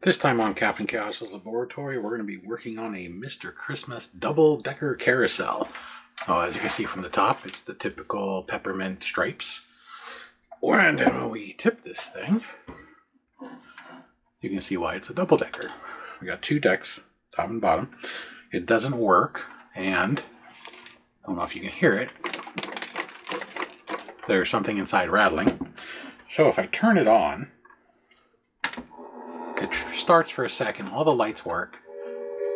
This time on Captain Chaos's laboratory, we're going to be working on a Mr. Christmas double-decker carousel. As you can see from the top, it's the typical peppermint stripes. And when we tip this thing, you can see why it's a double-decker. We got two decks, top and bottom. It doesn't work, and I don't know if you can hear it. There's something inside rattling. So if I turn it on, it starts for a second, all the lights work,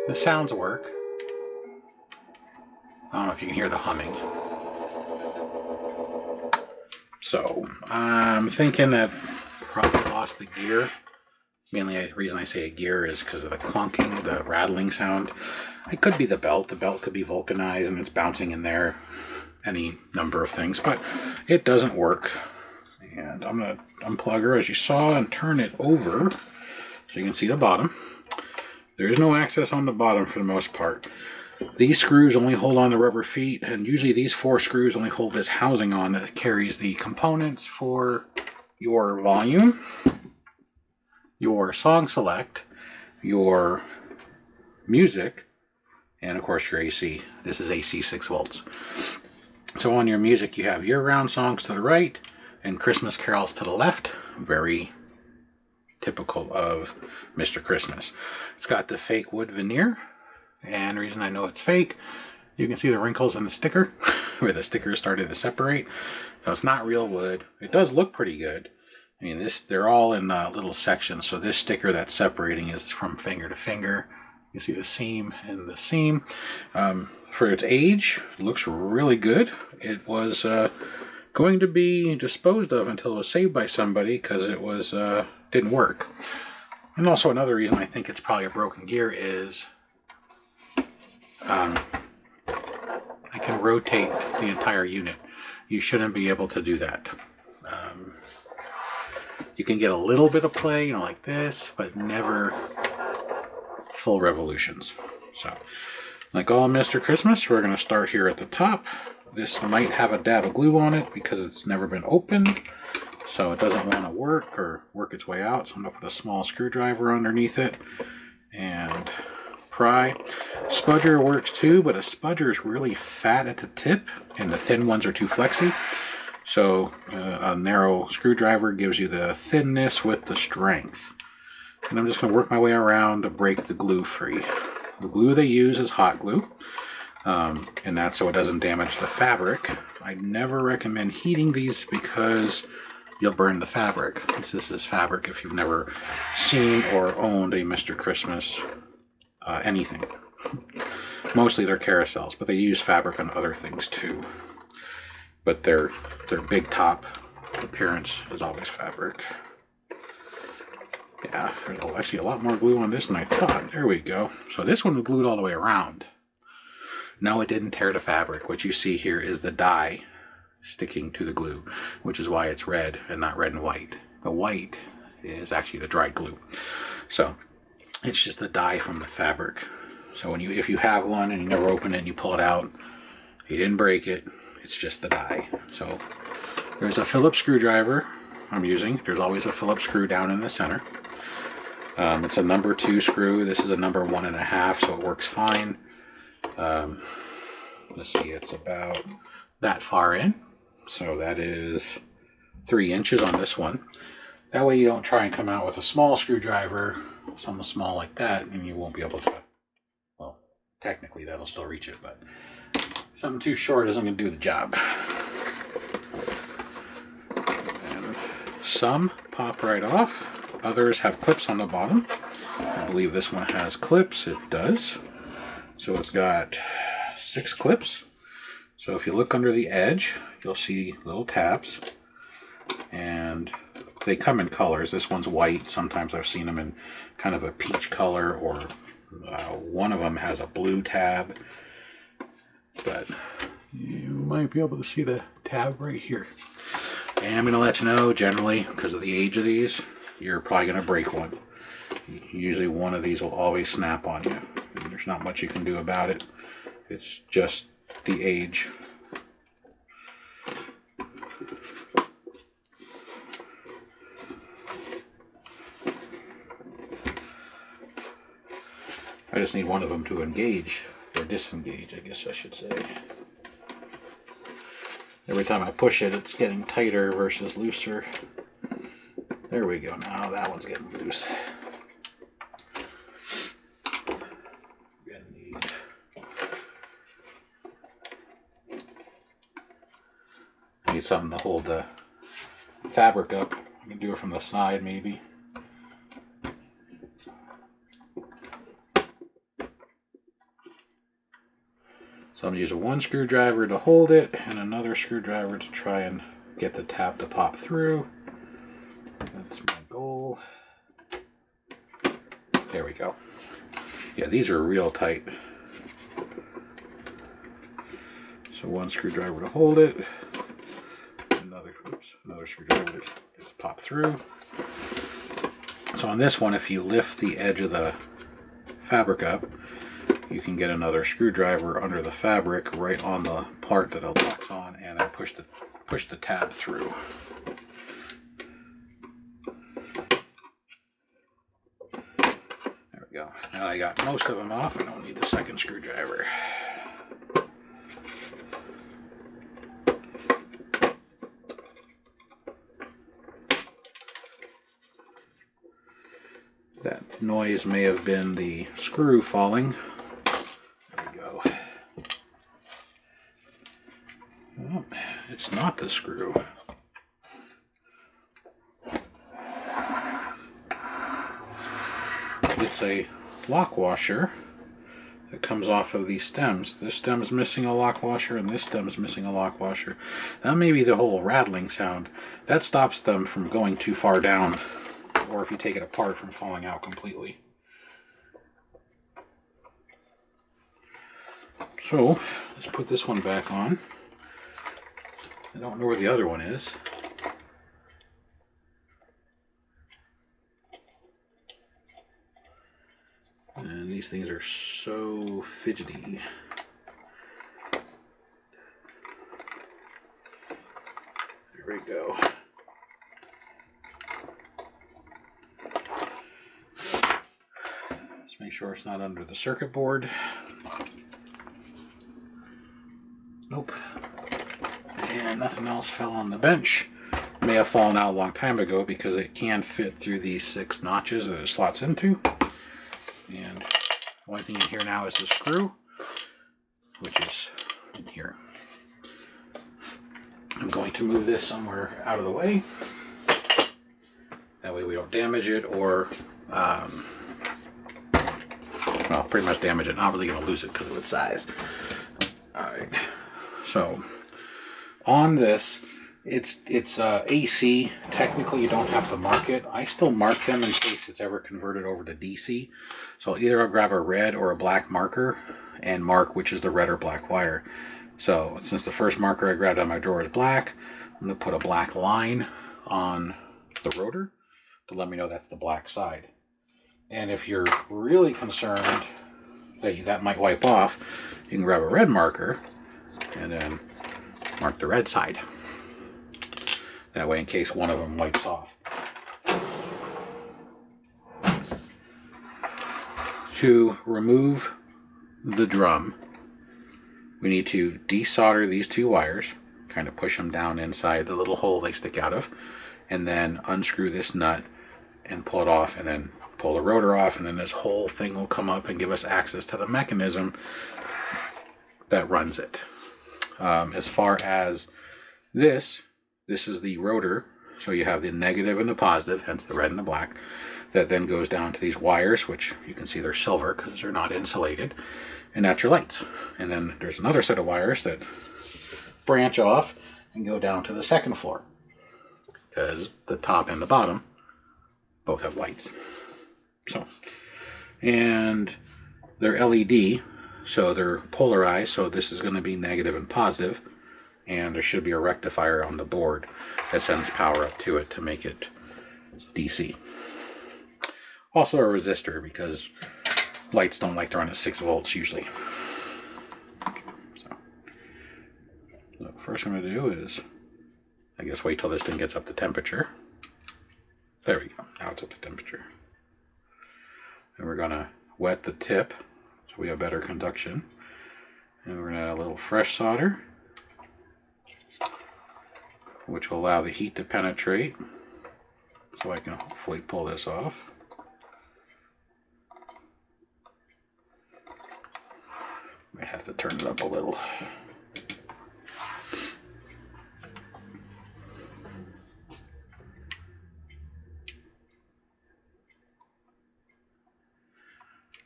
the sounds work. I don't know if you can hear the humming. So I'm thinking that probably lost the gear. Mainly the reason I say a gear is because of the clunking, the rattling sound. It could be the belt. The belt could be vulcanized and it's bouncing in there. Any number of things, but it doesn't work. And I'm going to unplug her as you saw and turn it over so you can see the bottom. There is no access on the bottom for the most part. These screws only hold on the rubber feet, and usually these 4 screws only hold this housing on that carries the components for your volume, your song select, your music, and of course your AC. This is AC 6 volts. So on your music you have year-round songs to the right and Christmas carols to the left. Very typical of Mr. Christmas. It's got the fake wood veneer, and the reason I know it's fake, you can see the wrinkles in the sticker where the sticker started to separate. So it's not real wood. It does look pretty good. I mean, they're all in little sections, so this sticker that's separating is from finger to finger. You see the seam and the seam. For its age, it looks really good. It was going to be disposed of until it was saved by somebody because it was didn't work. And also another reason I think it's probably a broken gear is I can rotate the entire unit. You shouldn't be able to do that. You can get a little bit of play, you know, like this, but never full revolutions. So, like all Mr. Christmas, we're going to start here at the top. This might have a dab of glue on it because it's never been opened, so it doesn't want to work or work its way out. So I'm going to put a small screwdriver underneath it and pry. Spudger works too, but a spudger is really fat at the tip and the thin ones are too flexy. So a narrow screwdriver gives you the thinness with the strength. And I'm just going to work my way around to break the glue free. The glue they use is hot glue, and that's so it doesn't damage the fabric. I never recommend heating these because you'll burn the fabric. This is fabric if you've never seen or owned a Mr. Christmas anything. Mostly they're carousels, but they use fabric on other things too. But their big top appearance is always fabric. Yeah, there's actually a lot more glue on this than I thought. There we go. So this one was glued all the way around. No, it didn't tear the fabric. What you see here is the dye sticking to the glue, which is why it's red and not red and white. The white is actually the dried glue. So it's just the dye from the fabric. So if you have one and you never open it and you pull it out, you didn't break it. It's just the dye. So there's a Phillips screwdriver I'm using. There's always a Phillips screw down in the center. It's a number 2 screw. This is a number 1.5, so it works fine. Let's see, it's about that far in. So that is 3 inches on this one. That way you don't try and come out with a small screwdriver, something small like that, and you won't be able to. Well, technically that'll still reach it, but something too short isn't going to do the job. And some pop right off. Others have clips on the bottom. I believe this one has clips. It does. So it's got 6 clips. So if you look under the edge, you'll see little tabs. And they come in colors. This one's white. Sometimes I've seen them in kind of a peach color, or one of them has a blue tab. But you might be able to see the tab right here. And I'm going to let you know, generally, because of the age of these, you're probably going to break one. Usually one of these will always snap on you. And there's not much you can do about it. It's just the age. just need one of them to engage, or disengage, I guess I should say. Every time I push it, it's getting tighter versus looser. There we go. Now that one's getting loose. Need something to hold the fabric up. I can do it from the side maybe. So I'm going to use one screwdriver to hold it and another screwdriver to try and get the tab to pop through. That's my goal. There we go. Yeah, these are real tight. So one screwdriver to hold it, another screwdriver to get it to pop through. So on this one, if you lift the edge of the fabric up, you can get another screwdriver under the fabric right on the part that it locks on, and then push the tab through. There we go. Now I got most of them off. I don't need the second screwdriver. That noise may have been the screw falling. It's not the screw. It's a lock washer that comes off of these stems. This stem's missing a lock washer and this stem's missing a lock washer. That may be the whole rattling sound. That stops them from going too far down, or if you take it apart, from falling out completely. So let's put this one back on. I don't know where the other one is. And these things are so fidgety. There we go. Let's make sure it's not under the circuit board. Nope. And nothing else fell on the bench. It may have fallen out a long time ago because it can fit through these 6 notches that it slots into. And the only thing in here now is the screw, which is in here. I'm going to move this somewhere out of the way. That way we don't damage it or, well, pretty much damage it. Not really going to lose it because of its size. Alright, so on this, it's AC. Technically, you don't have to mark it. I still mark them in case it's ever converted over to DC. So either I'll grab a red or a black marker and mark which is the red or black wire. So since the first marker I grabbed out of my drawer is black, I'm going to put a black line on the rotor to let me know that's the black side. And if you're really concerned that that might wipe off, you can grab a red marker and then mark the red side. That way, in case one of them wipes off. To remove the drum, we need to desolder these 2 wires, kind of push them down inside the little hole they stick out of, and then unscrew this nut and pull it off, and then pull the rotor off, and then this whole thing will come up and give us access to the mechanism that runs it. As far as this is the rotor, so you have the negative and the positive, hence the red and the black, that then goes down to these wires, which you can see they're silver because they're not insulated, and that's your lights. And then there's another set of wires that branch off and go down to the second floor, because the top and the bottom both have lights. So, and they're LED, so they're polarized, so this is going to be negative and positive, and there should be a rectifier on the board that sends power up to it to make it DC. Also a resistor, because lights don't like to run at 6 volts usually. So the first thing I'm going to do is, I guess, wait till this thing gets up to temperature. There we go. Now it's up to temperature. And we're going to wet the tip so we have better conduction. And we're going to add a little fresh solder, which will allow the heat to penetrate, so I can hopefully pull this off. Might have to turn it up a little.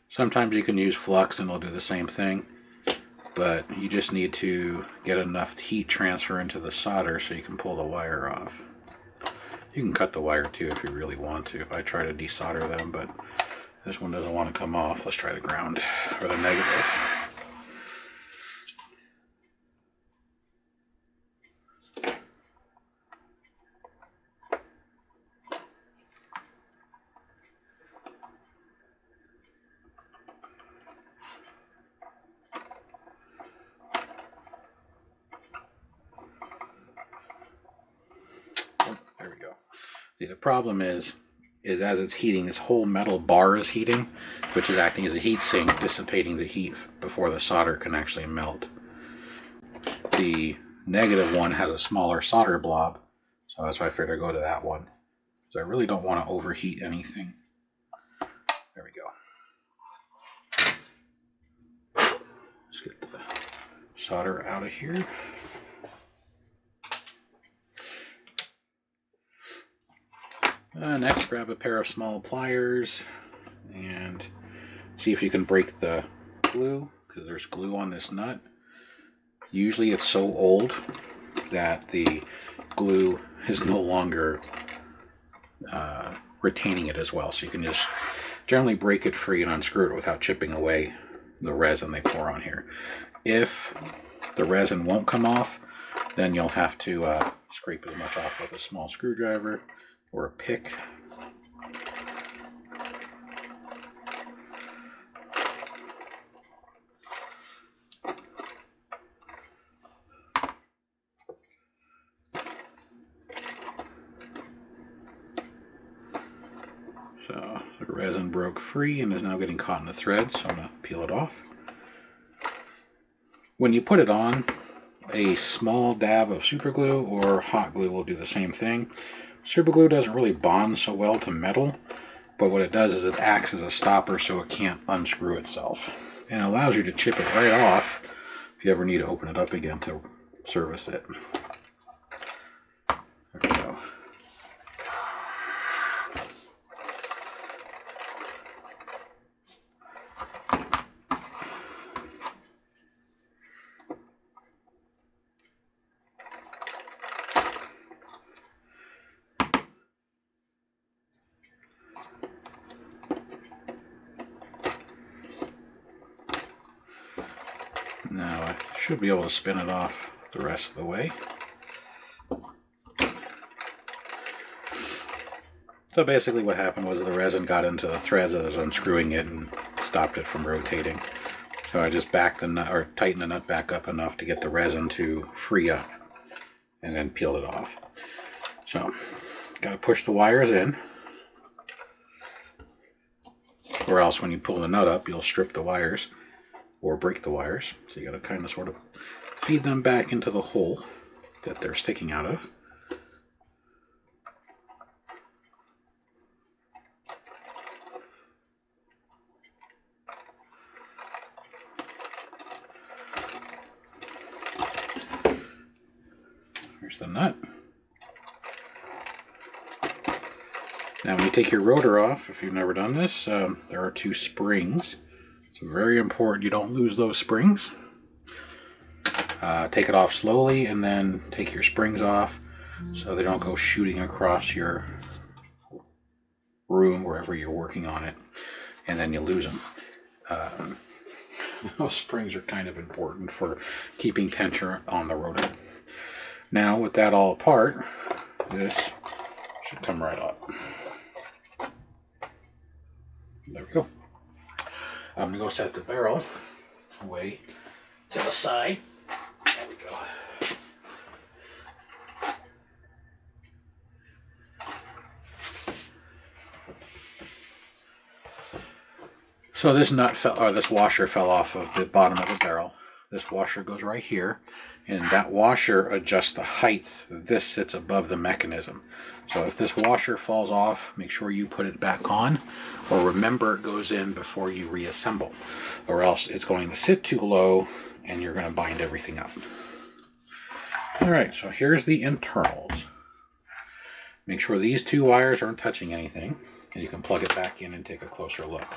Sometimes you can use flux and it'll do the same thing, but you just need to get enough heat transfer into the solder so you can pull the wire off. You can cut the wire too if you really want to. I try to desolder them, but this one doesn't want to come off. Let's try the ground, or the negative. There we go. See, the problem is as it's heating, this whole metal bar is heating, which is acting as a heat sink, dissipating the heat before the solder can actually melt. The negative one has a smaller solder blob, so that's why I figured I'd go to that one. So I really don't want to overheat anything. There we go. Let's get the solder out of here. Next, grab a pair of small pliers and see if you can break the glue, because there's glue on this nut. Usually it's so old that the glue is no longer retaining it as well, so you can just generally break it free and unscrew it without chipping away the resin they pour on here. If the resin won't come off, then you'll have to scrape as much off with a small screwdriver or a pick. So the resin broke free and is now getting caught in the thread, so I'm going to peel it off. When you put it on, a small dab of super glue or hot glue will do the same thing. Super glue doesn't really bond so well to metal, but what it does is it acts as a stopper so it can't unscrew itself. And it allows you to chip it right off if you ever need to open it up again to service it. There we go. Now I should be able to spin it off the rest of the way. So basically what happened was the resin got into the threads as I was unscrewing it and stopped it from rotating. So I just backed the nut, or tightened the nut back up enough to get the resin to free up and then peeled it off. So got to push the wires in, or else when you pull the nut up you'll strip the wires or break the wires. So you got to kind of sort of feed them back into the hole that they're sticking out of. Here's the nut. Now when you take your rotor off, if you've never done this, there are two springs. It's very important you don't lose those springs. Take it off slowly and then take your springs off so they don't go shooting across your room wherever you're working on it, and then you lose them. Those springs are kind of important for keeping tension on the rotor. Now with that all apart, this should come right up. There we go. I'm going to go set the barrel away to the side. There we go. So this nut fell, or this washer fell off of the bottom of the barrel. This washer goes right here, and that washer adjusts the height. This sits above the mechanism. So if this washer falls off, make sure you put it back on, or remember it goes in before you reassemble, or else it's going to sit too low and you're going to bind everything up. Alright, so here's the internals. Make sure these two wires aren't touching anything, and you can plug it back in and take a closer look.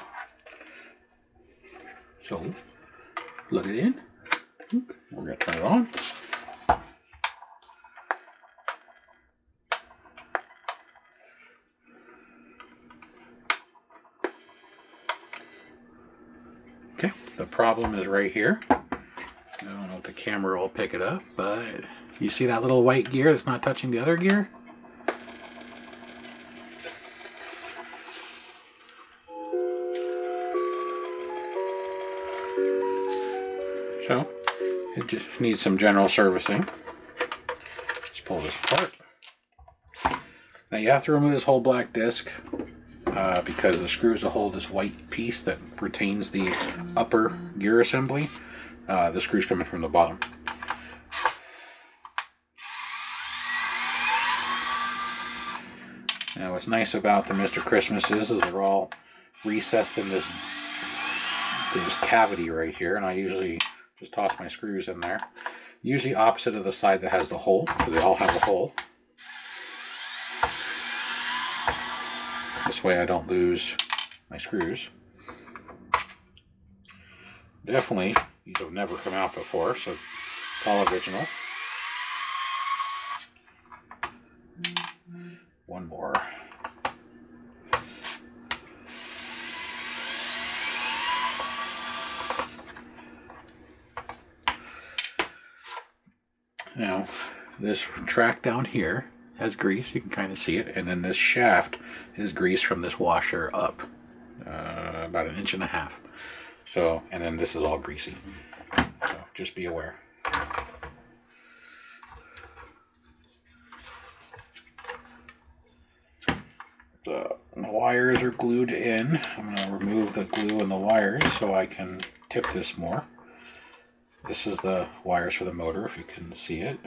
So, plug it in. We're going to turn it on. Okay, the problem is right here. I don't know if the camera will pick it up, but you see that little white gear that's not touching the other gear? So, it just needs some general servicing. Just pull this apart. Now you have to remove this whole black disc because the screws will hold this white piece that retains the upper gear assembly. The screws coming from the bottom. Now what's nice about the Mr. Christmases is they're all recessed in this cavity right here, and I usually just toss my screws in there. Usually opposite of the side that has the hole, because they all have a hole. This way I don't lose my screws. Definitely, these have never come out before, so it's all original. One more. Now, this track down here has grease, you can kind of see it, and then this shaft is grease from this washer up, about 1.5 inches. So, and then this is all greasy, so just be aware. The wires are glued in. I'm going to remove the glue in the wires so I can tip this more. This is the wires for the motor, if you can see it.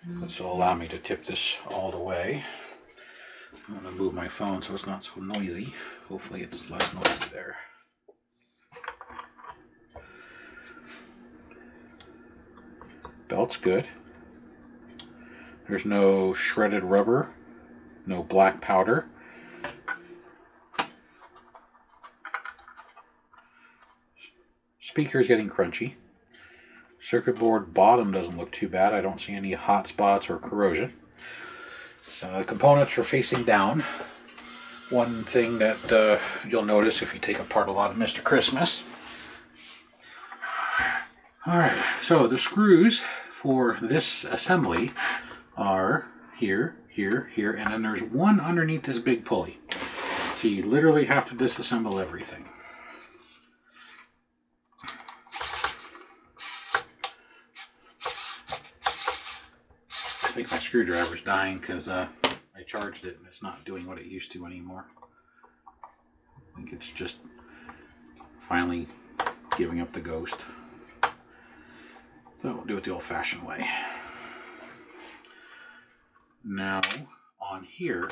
This will allow me to tip this all the way. I'm going to move my phone so it's not so noisy. Hopefully it's less noisy there. Belt's good. There's no shredded rubber, no black powder. Speaker's getting crunchy. Circuit board bottom doesn't look too bad. I don't see any hot spots or corrosion. The components are facing down. One thing that you'll notice if you take apart a lot of Mr. Christmas. Alright, so the screws for this assembly are here, here, here, and then there's one underneath this big pulley. So you literally have to disassemble everything. I think my screwdriver's dying because I charged it and it's not doing what it used to anymore. I think it's just finally giving up the ghost. So we'll do it the old-fashioned way. Now on here,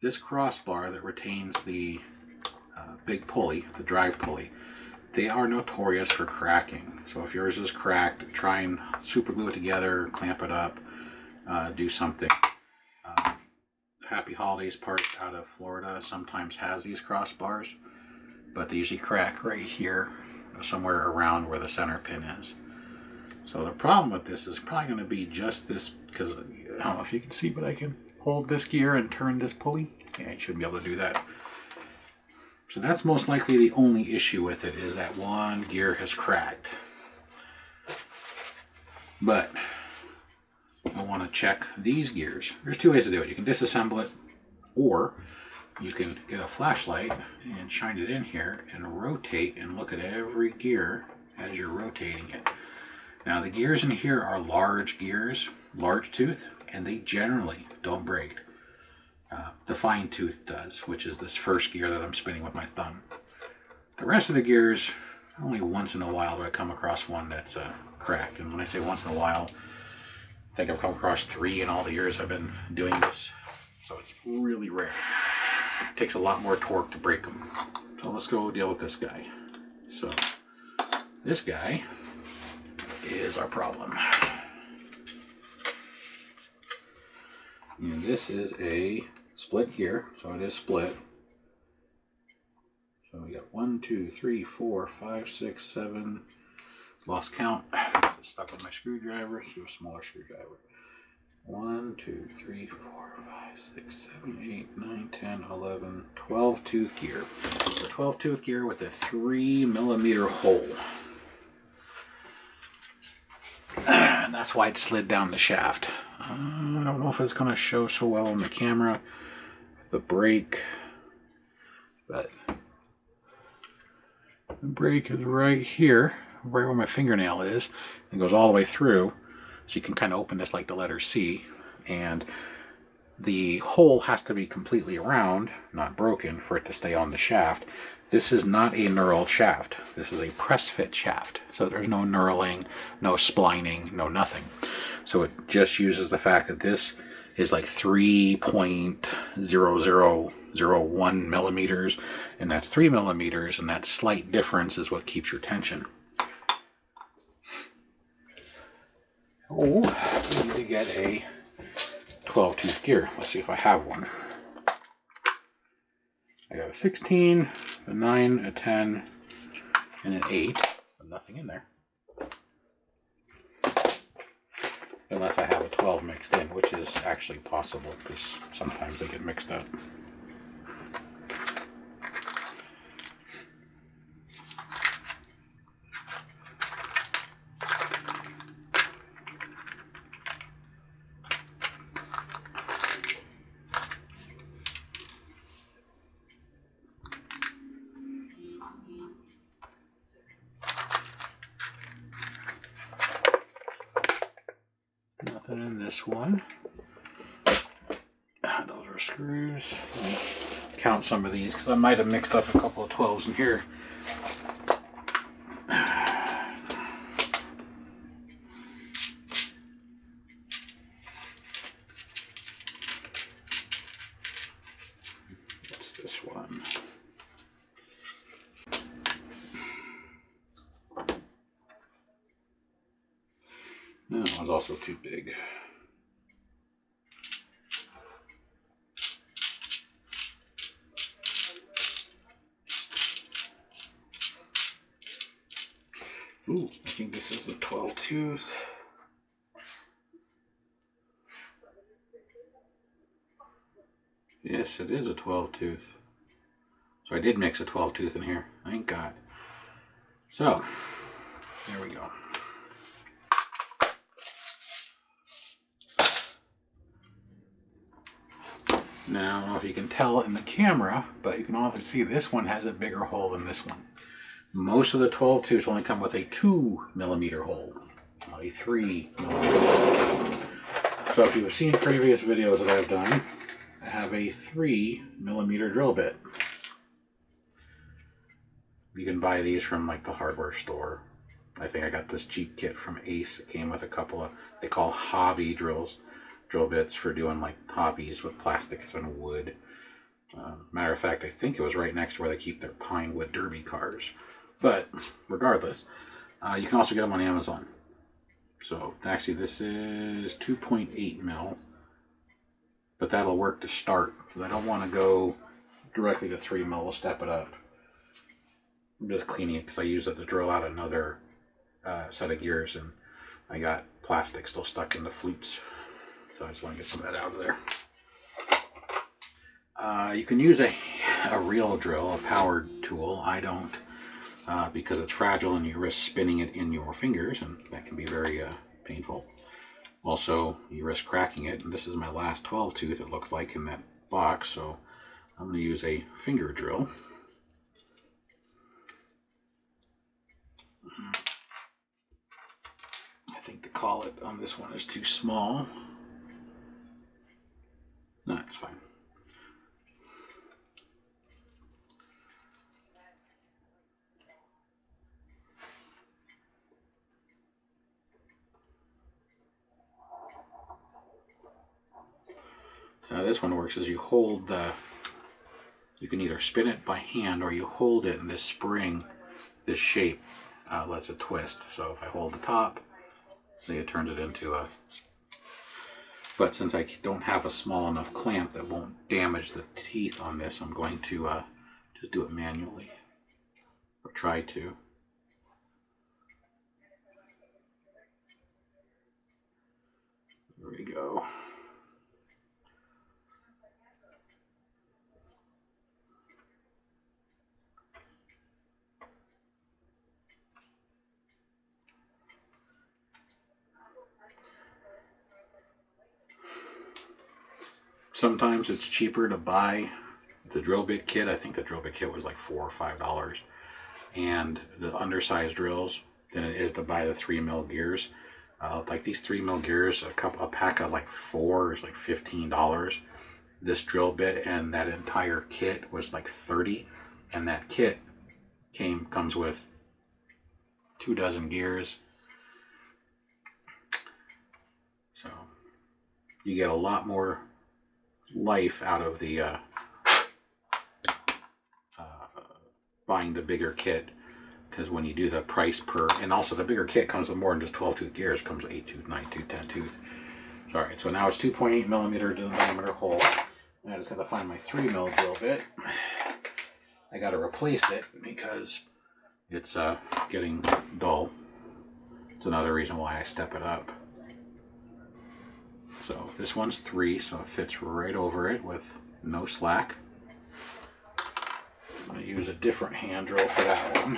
this crossbar that retains the big pulley, the drive pulley, they are notorious for cracking. So if yours is cracked, try and super glue it together, clamp it up, do something. Happy Holidays part out of Florida sometimes has these crossbars, but they usually crack right here, somewhere around where the center pin is. So the problem with this is probably going to be just this, because I don't know if you can see, but I can hold this gear and turn this pulley. Yeah, you should be able to do that. So that's most likely the only issue with it, is that one gear has cracked. But I want to check these gears. There's two ways to do it. You can disassemble it, or you can get a flashlight and shine it in here and rotate and look at every gear as you're rotating it. Now the gears in here are large gears, large tooth, and they generally don't break. The fine tooth does, which is this first gear that I'm spinning with my thumb. The rest of the gears, only once in a while do I come across one that's cracked. And when I say once in a while, I think I've come across 3 in all the years I've been doing this. So it's really rare. It takes a lot more torque to break them. So let's go deal with this guy. So this guy is our problem. And this is a split gear, so it is split. So we got 1, 2, 3, 4, 5, 6, 7. Lost count. It's stuck with my screwdriver. So a smaller screwdriver. 1, 2, 3, 4, 5, 6, 7, 8, 9, 10, 11, 12 tooth gear. So 12 tooth gear with a 3mm hole. And that's why it slid down the shaft. I don't know if it's going to show so well on the camera. The brake. But the brake is right here, right where my fingernail is. It goes all the way through. So you can kind of open this like the letter C. And the hole has to be completely round, not broken, for it to stay on the shaft. This is not a knurled shaft. This is a press fit shaft. So there's no knurling, no splining, no nothing. So it just uses the fact that this is like 3.0001 millimeters, and that's 3 millimeters, and that slight difference is what keeps your tension. Oh, we need to get a 12 tooth gear. Let's see if I have one. I got a 16, a 9, a 10, and an 8, but nothing in there. Unless I have a 12 mixed in, which is actually possible because sometimes they get mixed up. Nothing in this one. Those are screws. Let me count some of these because I might have mixed up a couple of 12s in here. What's this one? No, that one's also too big. Ooh, I think this is the 12 tooth. Yes, it is a 12 tooth. So I did mix a 12 tooth in here. Thank God. So, there we go. Now, I don't know if you can tell in the camera, but you can obviously see this one has a bigger hole than this one. Most of the 12 tooths only come with a 2 millimeter hole, not a 3 millimeter hole. So if you've seen previous videos that I've done, I have a 3 millimeter drill bit. You can buy these from like the hardware store. I think I got this cheap kit from Ace. It came with a couple of, they call hobby drill bits for doing like hobbies with plastics and wood. Matter of fact, I think it was right next to where they keep their pine wood derby cars. But regardless, you can also get them on Amazon. So actually this is 2.8 mil, but that'll work to start. I don't want to go directly to 3 mil. We'll step it up. I'm just cleaning it because I use it to drill out another set of gears, and I got plastic still stuck in the flutes. So I just want to get some of that out of there. You can use a reel drill, a powered tool. I don't, because it's fragile and you risk spinning it in your fingers, and that can be very painful. Also, you risk cracking it, and this is my last 12 tooth it looked like in that box, so I'm going to use a finger drill. I think the collet on this one is too small. No, it's fine. this one works is you hold the, you can either spin it by hand or you hold it, and this spring, this shape lets it twist. So if I hold the top, see, it turns it into a, but since I don't have a small enough clamp that won't damage the teeth on this, I'm going to just do it manually, or try to. There we go. Sometimes it's cheaper to buy the drill bit kit. I think the drill bit kit was like $4 or $5, and the undersized drills than it is to buy the 3mm gears. Like these 3mm gears, a pack of like 4 is like $15. This drill bit and that entire kit was like $30, and that kit comes with 2 dozen gears. So you get a lot more life out of the buying the bigger kit, because when you do the price per, and also the bigger kit comes with more than just 12 tooth gears. It comes with 8 tooth, 9 tooth, 10 tooth. Alright, so now it's 2.8mm diameter hole. And I just got to find my 3mm drill bit. I got to replace it because it's getting dull. It's another reason why I step it up. So this one's 3, so it fits right over it with no slack. I'm going to use a different hand drill for that one.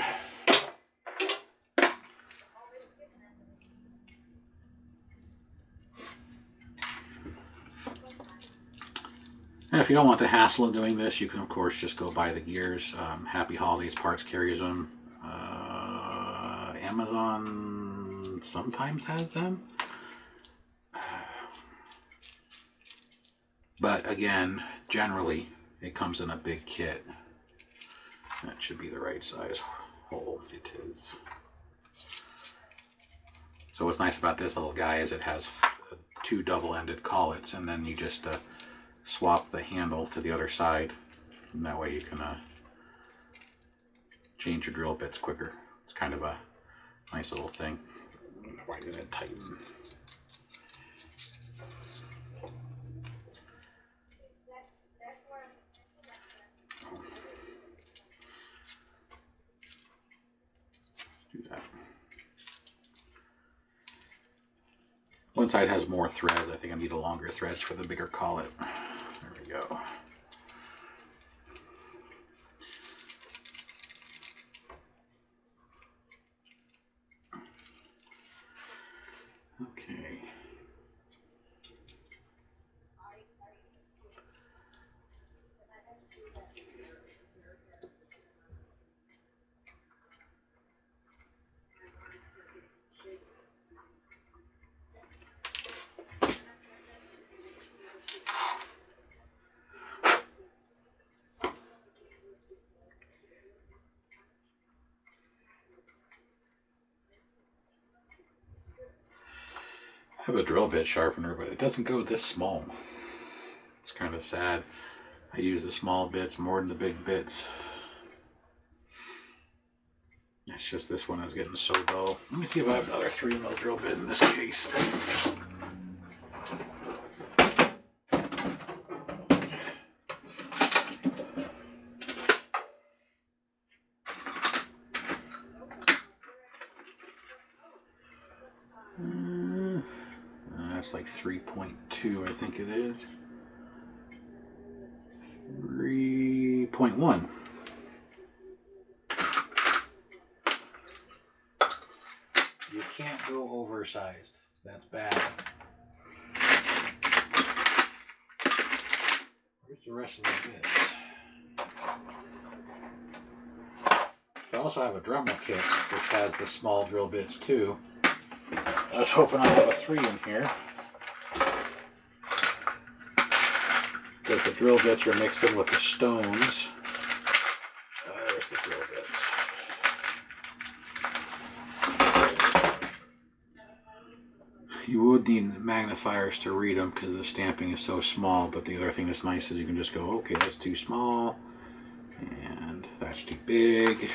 And if you don't want the hassle of doing this, you can of course just go buy the gears. Happy Holidays Parts carries them. Amazon sometimes has them. But again, generally it comes in a big kit. That should be the right size hole. It is. So what's nice about this little guy is it has 2 double-ended collets, and then you just swap the handle to the other side, and that way you can change your drill bits quicker. It's kind of a nice little thing. Why did it tighten? One side has more threads. I think I need a longer threads for the bigger collet. There we go. Okay. I have a drill bit sharpener, but it doesn't go this small. It's kind of sad. I use the small bits more than the big bits. It's just this one is getting so dull. Let me see if I have another 3mm drill bit in this case. That's like 3.2, I think it is. 3.1. You can't go oversized. That's bad. Where's the rest of the bits? I also have a Dremel kit, which has the small drill bits too. I was hoping I'd have a 3 in here, because the drill bits are mixed in with the stones. There's the drill bits. You would need magnifiers to read them because the stamping is so small, but the other thing that's nice is you can just go, okay, that's too small, and that's too big.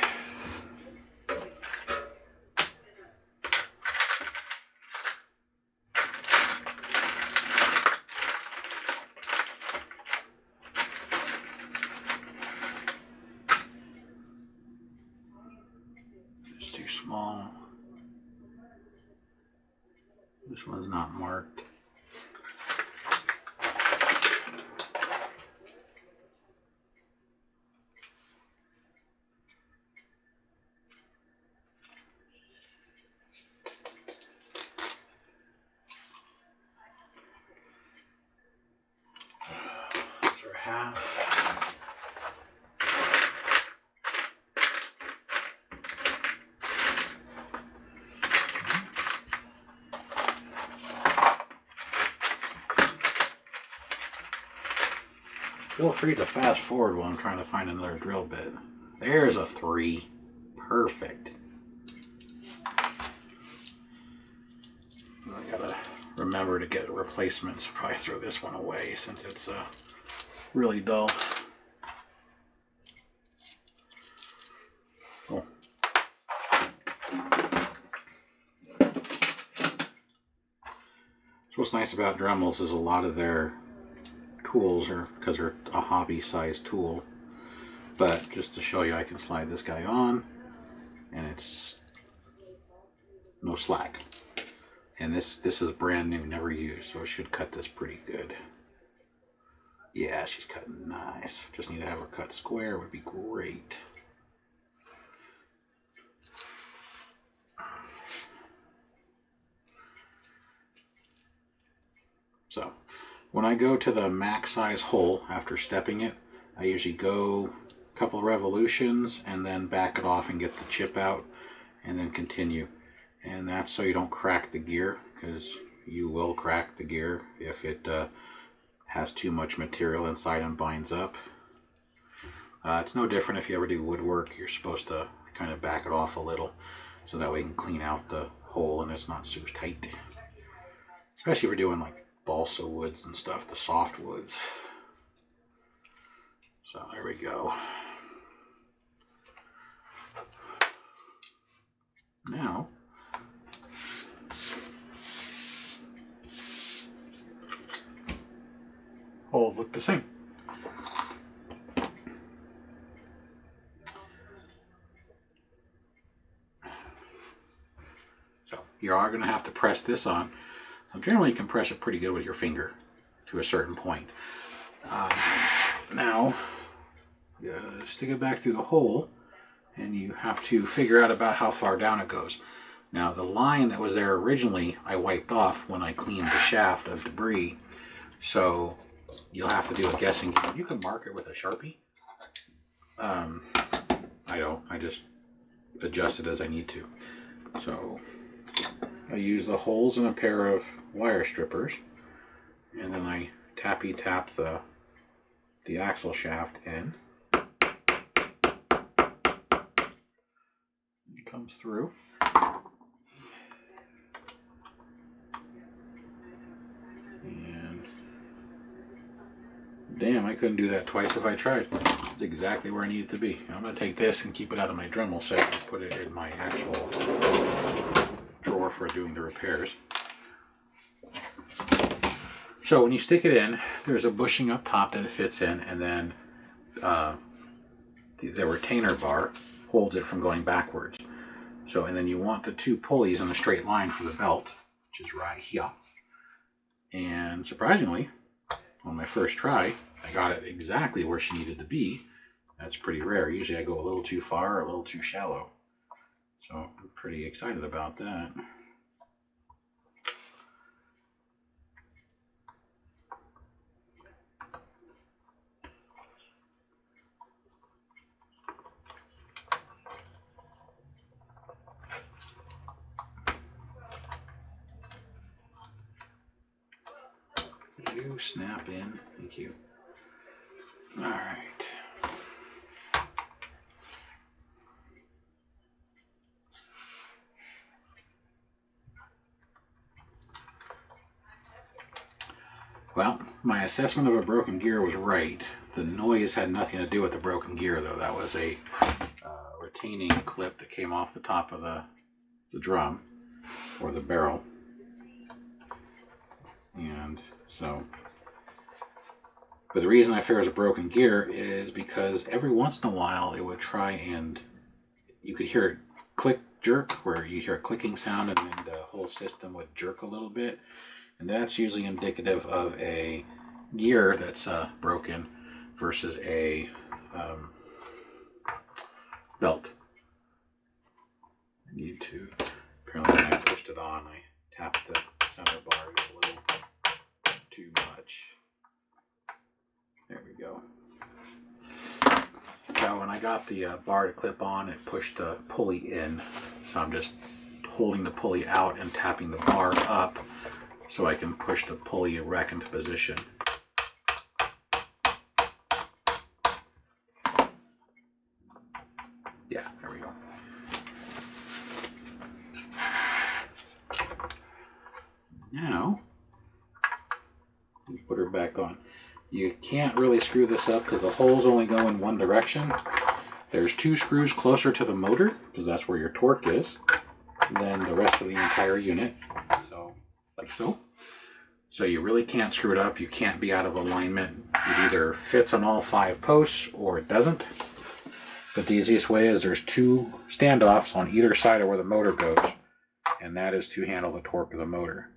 It's too small. This one's not marked. Those are half. Feel free to fast forward while I'm trying to find another drill bit. There's a 3. Perfect. I gotta remember to get replacements. Probably throw this one away since it's really dull. Cool. So what's nice about Dremels is a lot of their tools are, because they're a hobby-sized tool, but just to show you, I can slide this guy on and it's no slack. And this is brand new, never used, so it should cut this pretty good. Yeah, she's cutting nice. Just need to have her cut square, would be great. So when I go to the max size hole after stepping it, I usually go a couple revolutions and then back it off and get the chip out and then continue. And that's so you don't crack the gear, because you will crack the gear if it has too much material inside and binds up. It's no different if you ever do woodwork. You're supposed to kind of back it off a little so that way you can clean out the hole and it's not so tight. Especially if you're doing like balsa woods and stuff, the soft woods. So there we go. Now, holes look the same. So you are going to have to press this on. Generally, you can press it pretty good with your finger to a certain point. Now, you stick it back through the hole, and you have to figure out about how far down it goes. Now, the line that was there originally, I wiped off when I cleaned the shaft of debris, so you'll have to do a guessing game. You can mark it with a Sharpie. I don't. I just adjust it as I need to. So I use the holes in a pair of wire strippers, and then I tappy tap the axle shaft in. It comes through. And damn, I couldn't do that twice if I tried. It's exactly where I need it to be. I'm going to take this and keep it out of my Dremel set and put it in my actual drawer for doing the repairs. So when you stick it in, there's a bushing up top that it fits in, and then the retainer bar holds it from going backwards. So, and then you want the 2 pulleys in a straight line for the belt, which is right here. And surprisingly, on my first try, I got it exactly where she needed to be. That's pretty rare. Usually I go a little too far or a little too shallow. So I'm pretty excited about that. You snap in. Thank you. All right. Well, my assessment of a broken gear was right. The noise had nothing to do with the broken gear, though. That was a retaining clip that came off the top of the drum or the barrel. And so, but the reason I fear it was a broken gear is because every once in a while it would try and you could hear it click, jerk, where you hear a clicking sound and then the whole system would jerk a little bit. And that's usually indicative of a gear that's broken versus a belt. I need to, apparently when I pushed it on, I tapped the center bar a little too much. There we go. So when I got the bar to clip on, it pushed the pulley in. So I'm just holding the pulley out and tapping the bar up so I can push the pulley back into position. Yeah, there we go. Now, put her back on. You can't really screw this up because the holes only go in one direction. There's 2 screws closer to the motor because that's where your torque is than the rest of the entire unit. So, like so. So you really can't screw it up. You can't be out of alignment. It either fits on all 5 posts or it doesn't. But the easiest way is there's 2 standoffs on either side of where the motor goes, and that is to handle the torque of the motor.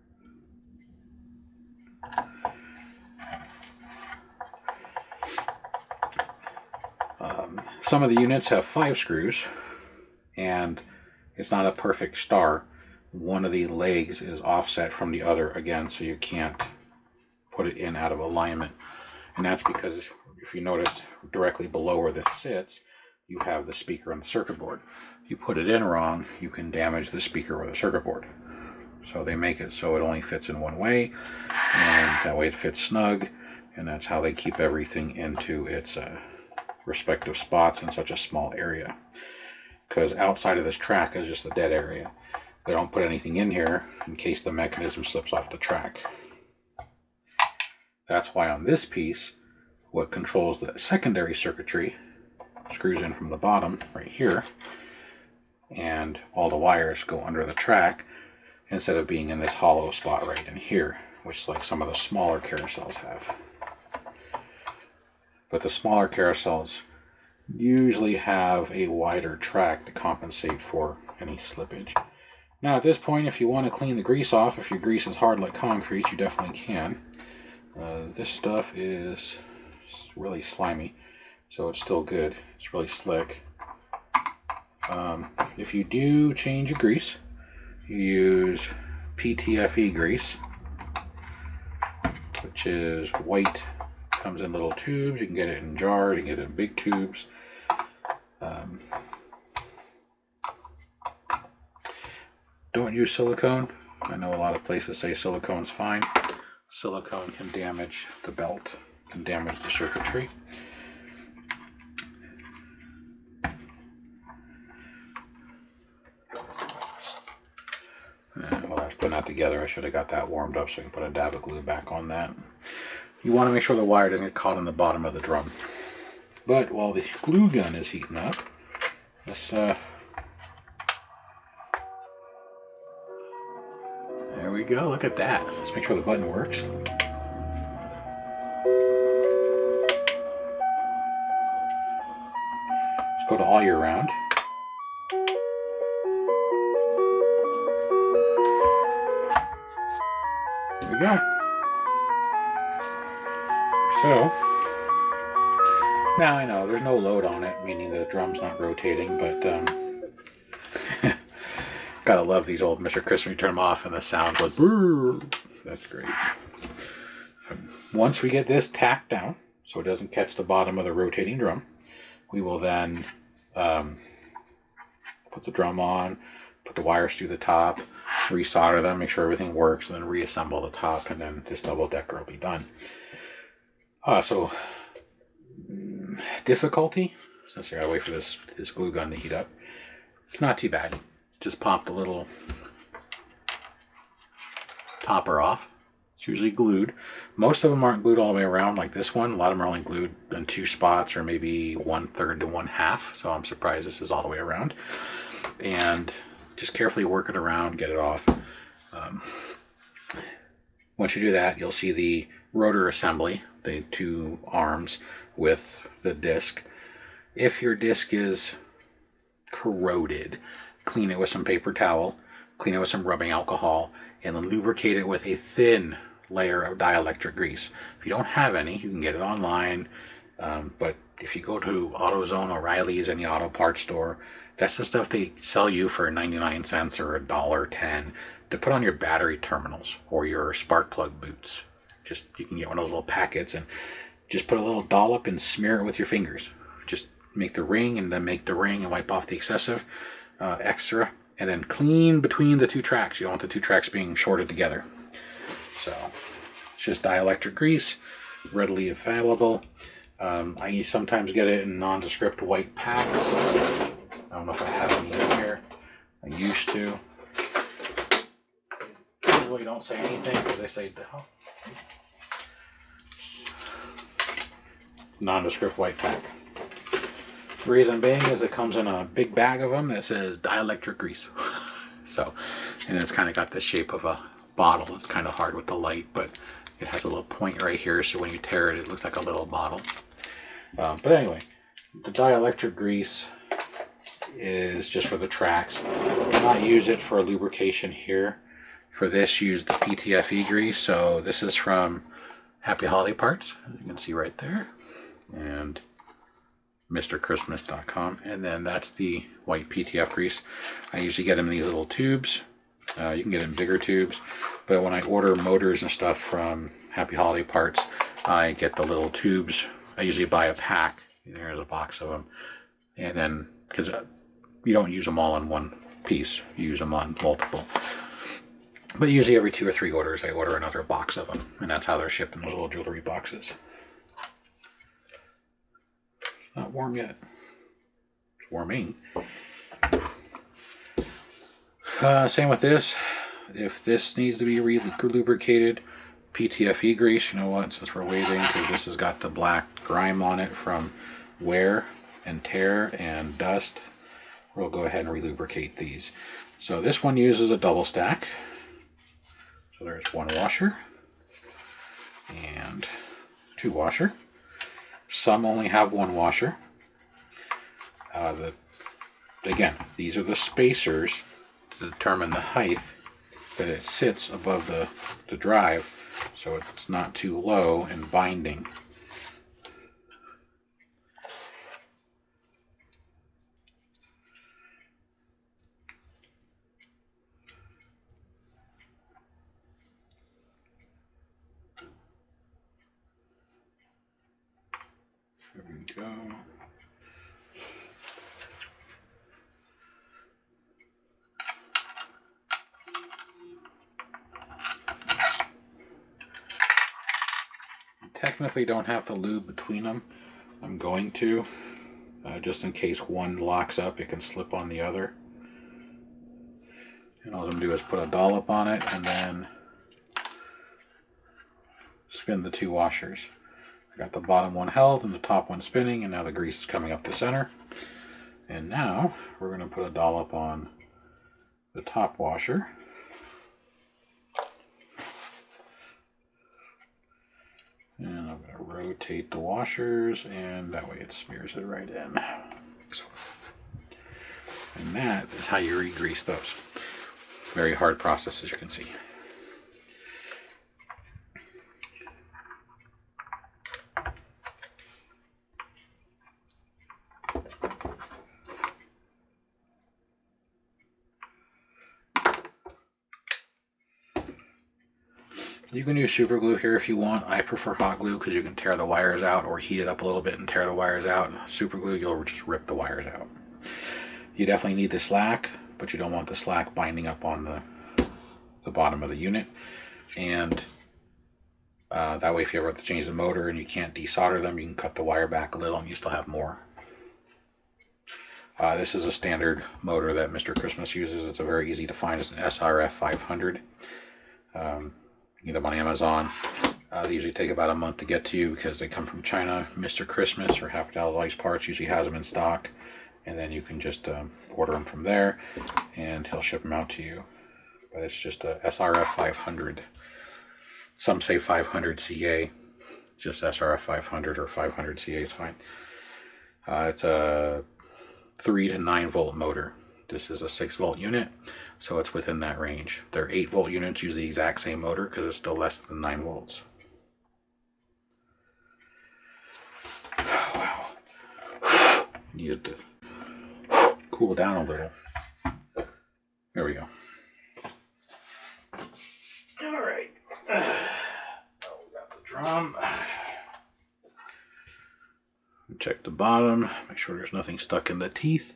Some of the units have 5 screws, and it's not a perfect star. One of the legs is offset from the other again, so you can't put it in out of alignment. And that's because if you notice directly below where this sits, you have the speaker and the circuit board. If you put it in wrong, you can damage the speaker or the circuit board. So they make it so it only fits in one way, and that way it fits snug, and that's how they keep everything into its respective spots in such a small area. Because outside of this track is just a dead area. They don't put anything in here in case the mechanism slips off the track. That's why on this piece, what controls the secondary circuitry screws in from the bottom right here, and all the wires go under the track instead of being in this hollow spot right in here, which like some of the smaller carousels have. But the smaller carousels usually have a wider track to compensate for any slippage. Now at this point, if you want to clean the grease off, if your grease is hard like concrete, you definitely can. This stuff is really slimy, so it's still good. It's really slick. If you do change your grease, you use PTFE grease, which is white. Comes in little tubes. You can get it in jars, you can get it in big tubes. Don't use silicone. I know a lot of places say silicone's fine. Silicone can damage the belt, can damage the circuitry. While I was putting that together, I should have got that warmed up so I can put a dab of glue back on that. You want to make sure the wire doesn't get caught in the bottom of the drum. But while the glue gun is heating up, let's there we go, look at that. Let's make sure the button works. Let's go to all year round. There we go. So, now I know there's no load on it, meaning the drum's not rotating, but gotta love these old Mr. Crisp when you turn them off and the sound goes brrr. That's great. Once we get this tacked down so it doesn't catch the bottom of the rotating drum, we will then put the drum on, put the wires through the top, resolder them, make sure everything works, and then reassemble the top, and then this double decker will be done. So difficulty, since I gotta wait for this glue gun to heat up, it's not too bad. Just pop the little topper off, It's usually glued. Most of them aren't glued all the way around like this one. A lot of them are only glued in 2 spots or maybe 1/3 to 1/2. So I'm surprised this is all the way around. And just carefully work it around, get it off. Once you do that, you'll see the rotor assembly, the 2 arms with the disc. If your disc is corroded, clean it with some paper towel, clean it with some rubbing alcohol, and then lubricate it with a thin layer of dielectric grease. If you don't have any, you can get it online, but if you go to AutoZone, O'Reilly's, any auto parts store, that's the stuff they sell you for 99 cents or $1.10 to put on your battery terminals or your spark plug boots. Just, you can get one of those little packets and just put a little dollop and smear it with your fingers. Just make the ring and then make the ring and wipe off the excessive extra, and then clean between the 2 tracks. You don't want the 2 tracks being shorted together. So it's just dielectric grease, readily available. I sometimes get it in nondescript white packs. I don't know if I have any in here. I used to. Usually don't say anything because they say, oh. Nondescript white pack. The reason being is it comes in a big bag of them that says dielectric grease. So, and it's kind of got the shape of a bottle. It's kind of hard with the light, but it has a little point right here, so when you tear it, it looks like a little bottle. But anyway, the dielectric grease is just for the tracks. Do not use it for lubrication here. For this, use the PTFE grease. So this is from Happy Holiday Parts, as you can see right there, and MrChristmas.com, and then that's the white PTF grease. I usually get them in these little tubes. You can get in bigger tubes, but when I order motors and stuff from Happy Holiday Parts, I get the little tubes. I usually buy a pack. There's a box of them, and then because you don't use them all in one piece, you use them on multiple. But usually every 2 or 3 orders, I order another box of them, and that's how they're shipped in those little jewelry boxes. Not warm yet. It's warming. Same with this. If this needs to be lubricated, PTFE grease, you know what, since we're waiting, because this has got the black grime on it from wear and tear and dust, we'll go ahead and relubricate these. So this one uses a double stack. So there's 1 washer and 2 washer. Some only have 1 washer. Again, these are the spacers to determine the height that it sits above the drive, so it's not too low and binding. There we go. Technically don't have to lube between them. I'm going to, just in case one locks up, it can slip on the other. And all I'm going to do is put a dollop on it and then spin the 2 washers. I got the bottom one held and the top one spinning, and now the grease is coming up the center. And now we're going to put a dollop on the top washer. And I'm going to rotate the washers, and that way it smears it right in. So, and that is how you re-grease those. Very hard process, as you can see. You can use super glue here if you want. I prefer hot glue because you can tear the wires out or heat it up a little bit and tear the wires out. Super glue, you'll just rip the wires out. You definitely need the slack, but you don't want the slack binding up on the bottom of the unit. And that way, if you ever have to change the motor and you can't desolder them, you can cut the wire back a little and you still have more. This is a standard motor that Mr. Christmas uses. It's a very easy to find. It's an SRF 500. get them on Amazon. They usually take about a month to get to you because they come from China. Mr. Christmas or Happy Holidays Parts usually has them in stock, and then you can just order them from there, and he'll ship them out to you. But it's just a SRF 500. Some say 500 CA. Just SRF 500 or 500 CA is fine. It's a 3 to 9 volt motor. This is a 6 volt unit, so it's within that range. Their 8 volt units use the exact same motor because it's still less than 9 volts. Wow. Needed to cool down a little. There we go. All right. So we got the drum. Check the bottom, make sure there's nothing stuck in the teeth,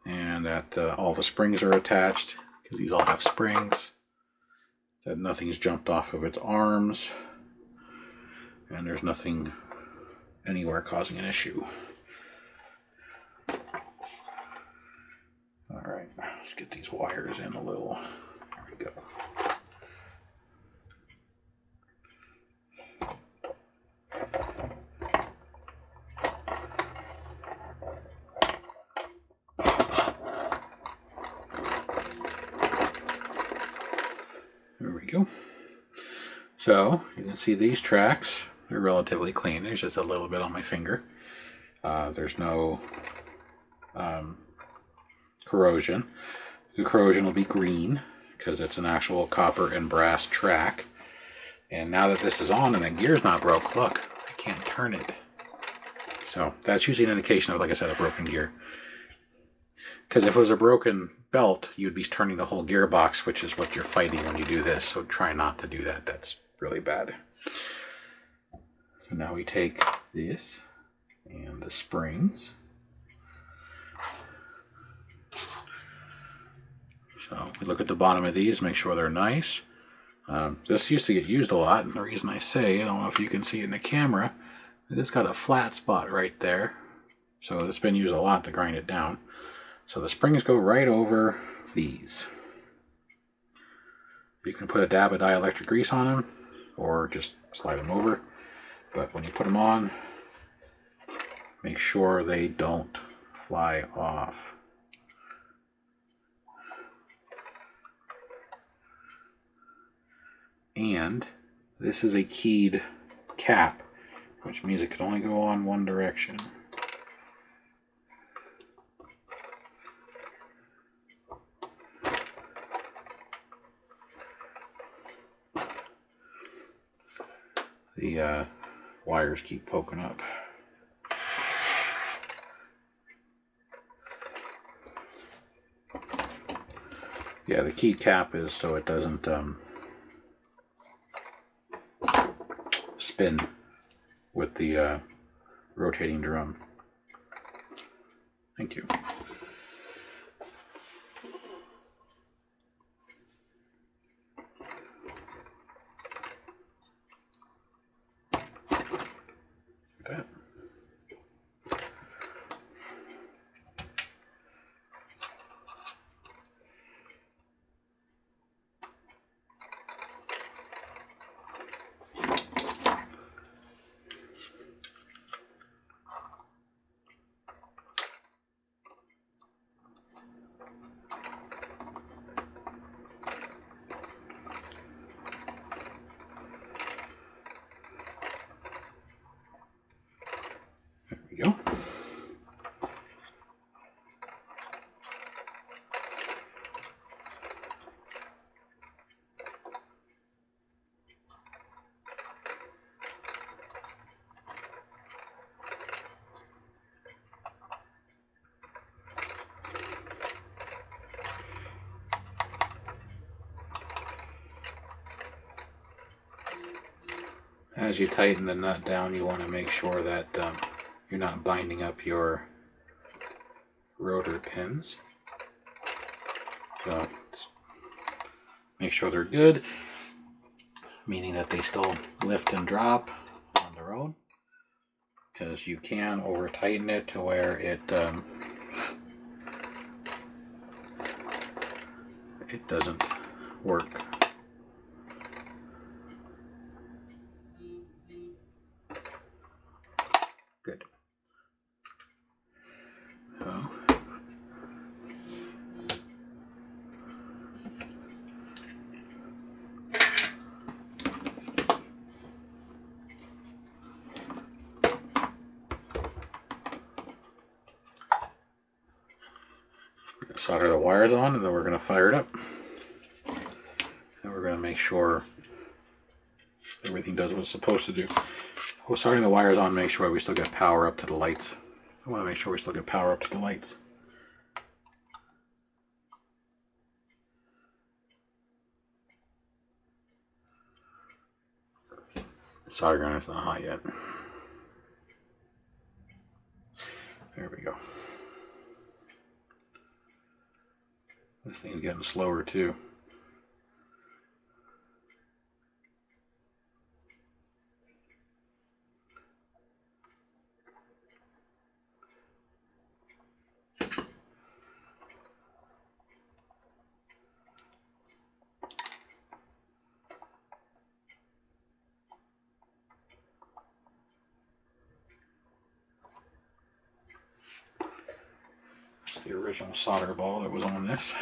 and that all the springs are attached, because these all have springs, that nothing's jumped off of its arms, and there's nothing anywhere causing an issue. Alright, let's get these wires in a little. There we go. There we go. So you can see these tracks, they're relatively clean. There's just a little bit on my finger. There's no corrosion. The corrosion will be green because it's an actual copper and brass track. And now that this is on and the gear's not broke, look, I can't turn it. So that's usually an indication of, like I said, a broken gear. Because if it was a broken belt, you'd be turning the whole gearbox, which is what you're fighting when you do this. So try not to do that. That's really bad. So now we take this and the springs. So we look at the bottom of these, make sure they're nice. This used to get used a lot, and the reason I say, I don't know if you can see it in the camera, it just got a flat spot right there. So it's been used a lot to grind it down. So the springs go right over these. You can put a dab of dielectric grease on them, or just slide them over. But when you put them on, make sure they don't fly off. And this is a keyed cap, which means it can only go on one direction. The wires keep poking up. Yeah, the keyed cap is so it doesn't spin with the rotating drum. Thank you. That. Go. As you tighten the nut down, you want to make sure that you're not binding up your rotor pins. So make sure they're good, meaning that they still lift and drop on their own, because you can over tighten it to where it doesn't work. Solder the wires on, and then we're going to fire it up. And we're going to make sure everything does what it's supposed to do. We're soldering the wires on, make sure we still get power up to the lights. I want to make sure we still get power up to the lights. The solder gun is not hot yet. There we go. This thing's getting slower too. That's the original solder ball that was on this.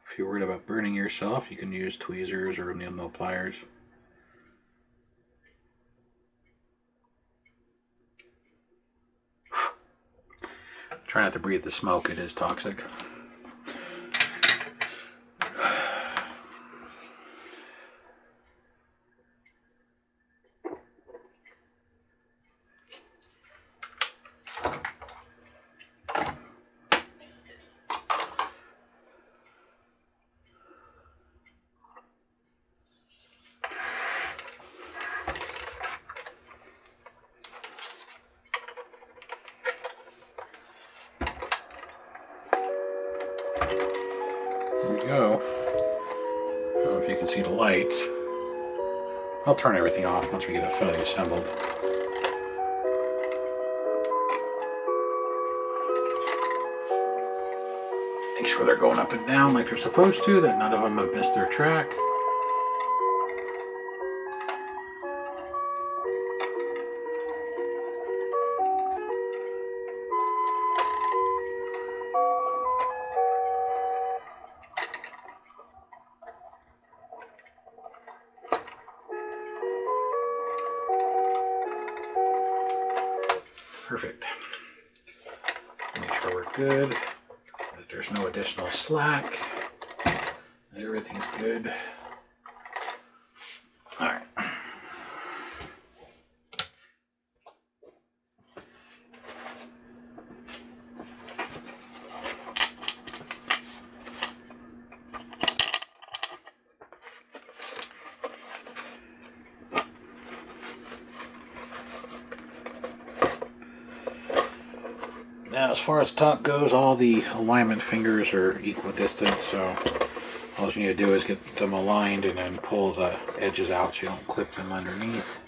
If you're worried about burning yourself, you can use tweezers or nil pliers. Try not to breathe the smoke, it is toxic. There we go. I don't know if you can see the lights. I'll turn everything off once we get it fully assembled. Make sure they're going up and down like they're supposed to, that none of them have missed their track. Perfect. Make sure we're good, that there's no additional slack. Everything's good. All right. Now, as far as top goes, all the alignment fingers are equidistant, so all you need to do is get them aligned and then pull the edges out so you don't clip them underneath.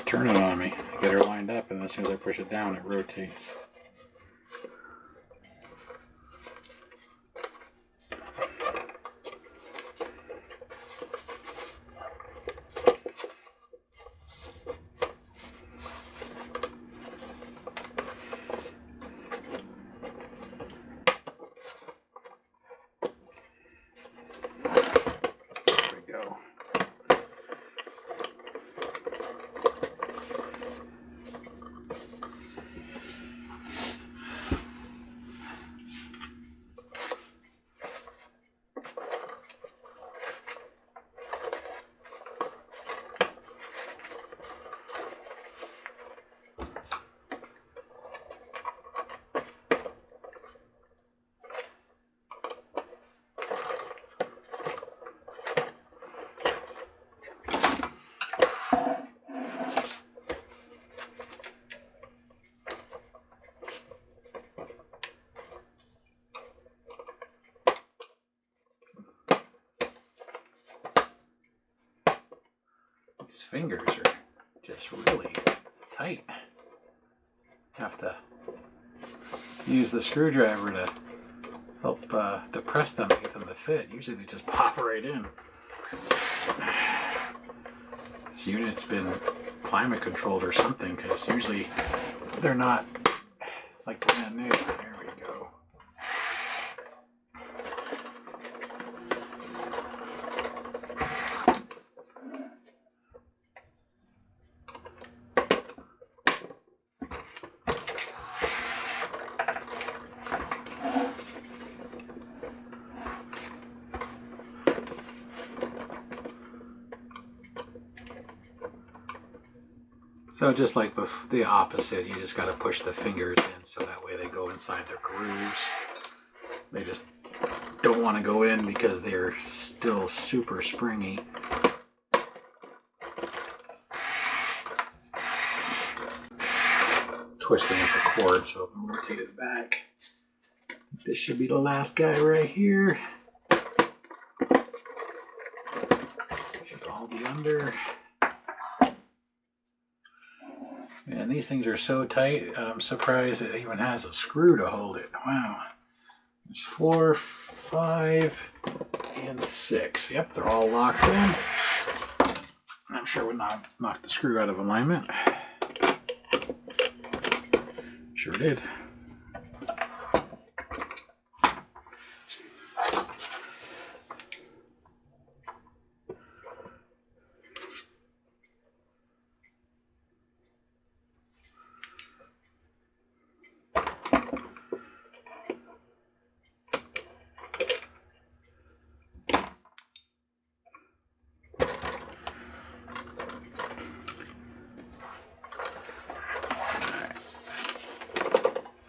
Turn it on me. Get her lined up, and as soon as I push it down, it rotates. These fingers are just really tight. Have to use the screwdriver to help depress them to get them to fit. Usually they just pop right in. This unit's been climate controlled or something, because usually they're not like brand new. There we go. So just like the opposite, you just got to push the fingers in so that way they go inside their grooves. They just don't want to go in because they're still super springy. Twisting at the cord, so I'm going to rotate it back. This should be the last guy right here. Should all be under. And these things are so tight, I'm surprised it even has a screw to hold it. Wow. There's 4, 5, and 6. Yep, they're all locked in. I'm sure we knocked the screw out of alignment. Sure did.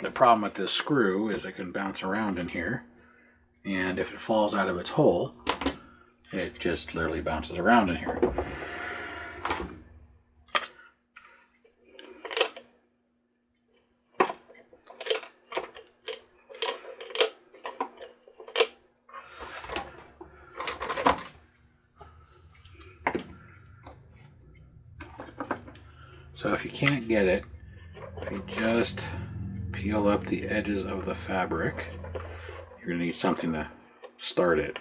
The problem with this screw is it can bounce around in here, and if it falls out of its hole, it just literally bounces around in here. So if you can't get it, if you just peel up the edges of the fabric, you're going to need something to start it.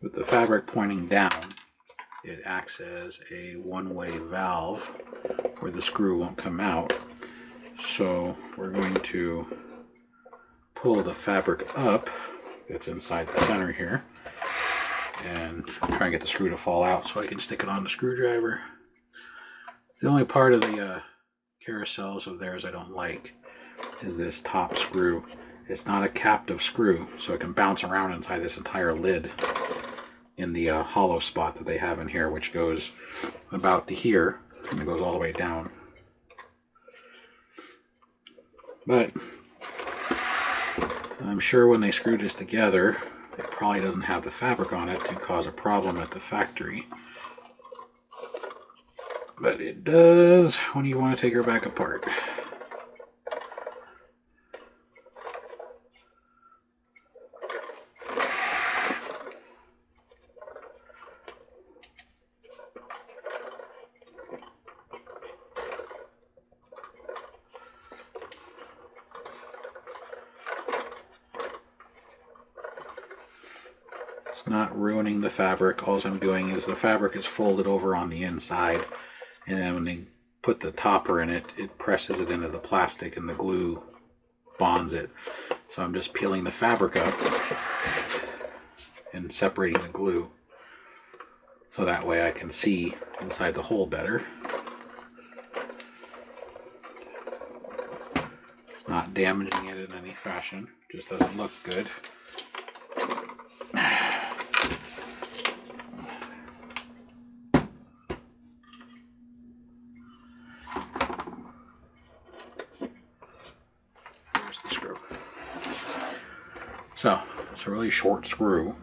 With the fabric pointing down, it acts as a one-way valve where the screw won't come out. So we're going to pull the fabric up that's inside the center here and try and get the screw to fall out so I can stick it on the screwdriver. The only part of the carousels of theirs I don't like is this top screw. It's not a captive screw, so it can bounce around inside this entire lid in the hollow spot that they have in here, which goes about to here and it goes all the way down. But I'm sure when they screwed this together, it probably doesn't have the fabric on it to cause a problem at the factory. But it does when you want to take her back apart. Not ruining the fabric. All I'm doing is the fabric is folded over on the inside, and then when they put the topper in it, it presses it into the plastic and the glue bonds it. So I'm just peeling the fabric up and separating the glue so that way I can see inside the hole better. It's not damaging it in any fashion, just doesn't look good. So it's a really short screw,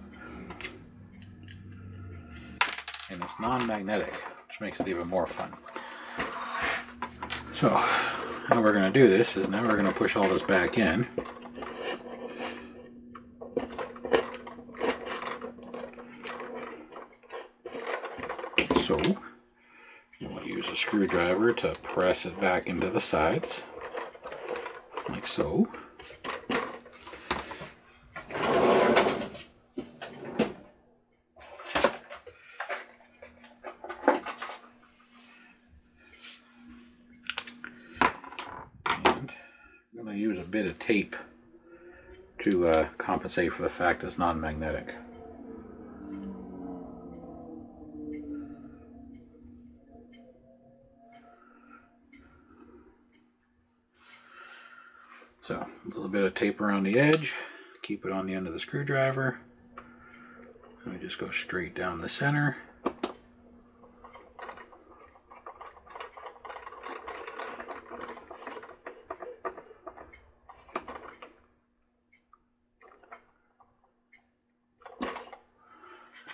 and it's non-magnetic, which makes it even more fun. So how we're going to do this is now we're going to push all this back in. So we'll use a screwdriver to press it back into the sides, like so. Use a bit of tape to compensate for the fact it's non-magnetic. So a little bit of tape around the edge, keep it on the end of the screwdriver, and we just go straight down the center.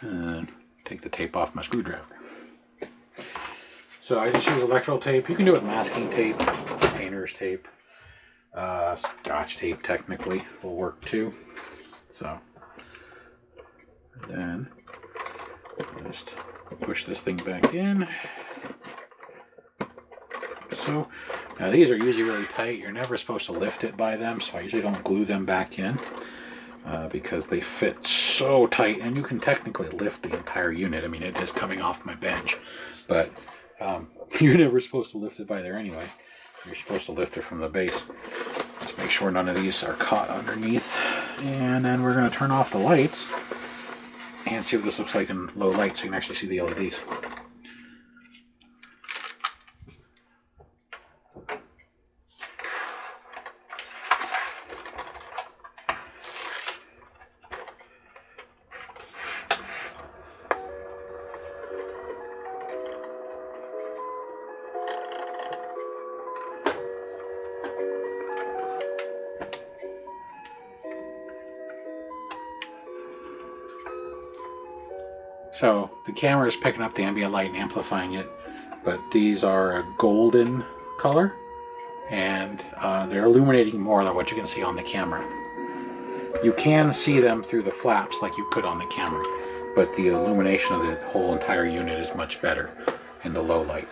And take the tape off my screwdriver. So I just use electrical tape. You can do it with masking tape, painter's tape, scotch tape technically will work too. So then just push this thing back in. So now these are usually really tight. You're never supposed to lift it by them, so I usually don't glue them back in. Because they fit so tight, and you can technically lift the entire unit. I mean, it is coming off my bench, but you're never supposed to lift it by there anyway. You're supposed to lift it from the base. Let's make sure none of these are caught underneath. And then we're going to turn off the lights and see what this looks like in low light so you can actually see the LEDs. So the camera is picking up the ambient light and amplifying it, but these are a golden color, and they're illuminating more than what you can see on the camera. You can see them through the flaps like you could on the camera, but the illumination of the whole entire unit is much better in the low light.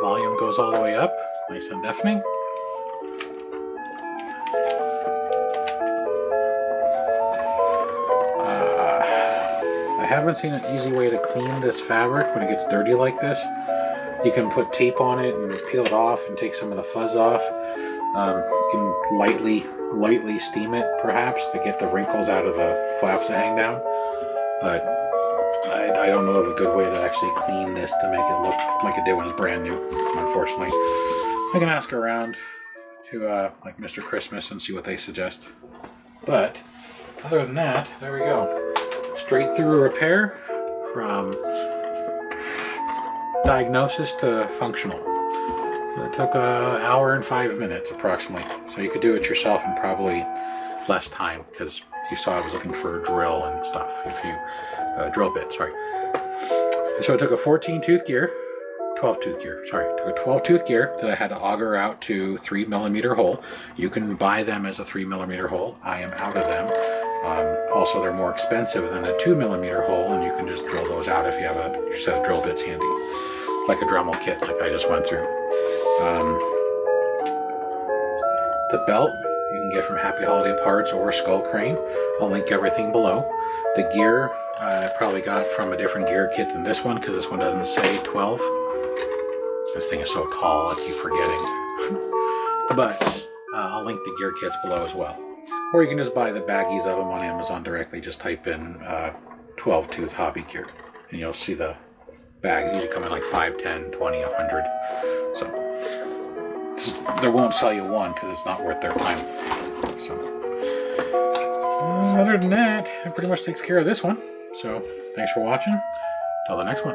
Volume goes all the way up, nice and deafening. I haven't seen an easy way to clean this fabric when it gets dirty like this. You can put tape on it and peel it off and take some of the fuzz off. You can lightly steam it perhaps to get the wrinkles out of the flaps that hang down, but I don't know of a good way to actually clean this to make it look like it did when it was brand new, unfortunately. I can ask around to like Mr. Christmas and see what they suggest. But other than that, there we go. Straight through repair from diagnosis to functional. So it took an hour and 5 minutes approximately. So you could do it yourself in probably less time, because you saw I was looking for a drill and stuff, a few drill bits, sorry. So I took a 12-tooth gear, took a 12-tooth gear that I had to auger out to 3mm hole. You can buy them as a 3mm hole. I am out of them. Also, they're more expensive than a 2mm hole, and you can just drill those out if you have a set of drill bits handy, like a Dremel kit, like I just went through. The belt you can get from Happy Holiday Parts or Skull Crane. I'll link everything below. The gear I probably got from a different gear kit than this one, because this one doesn't say 12. This thing is so tall, I keep forgetting. But I'll link the gear kits below as well. Or you can just buy the baggies of them on Amazon directly. Just type in 12-tooth hobby gear, and you'll see the bags. Usually come in like 5, 10, 20, 100. So they won't sell you one because it's not worth their time. So other than that, it pretty much takes care of this one. So thanks for watching. Till the next one.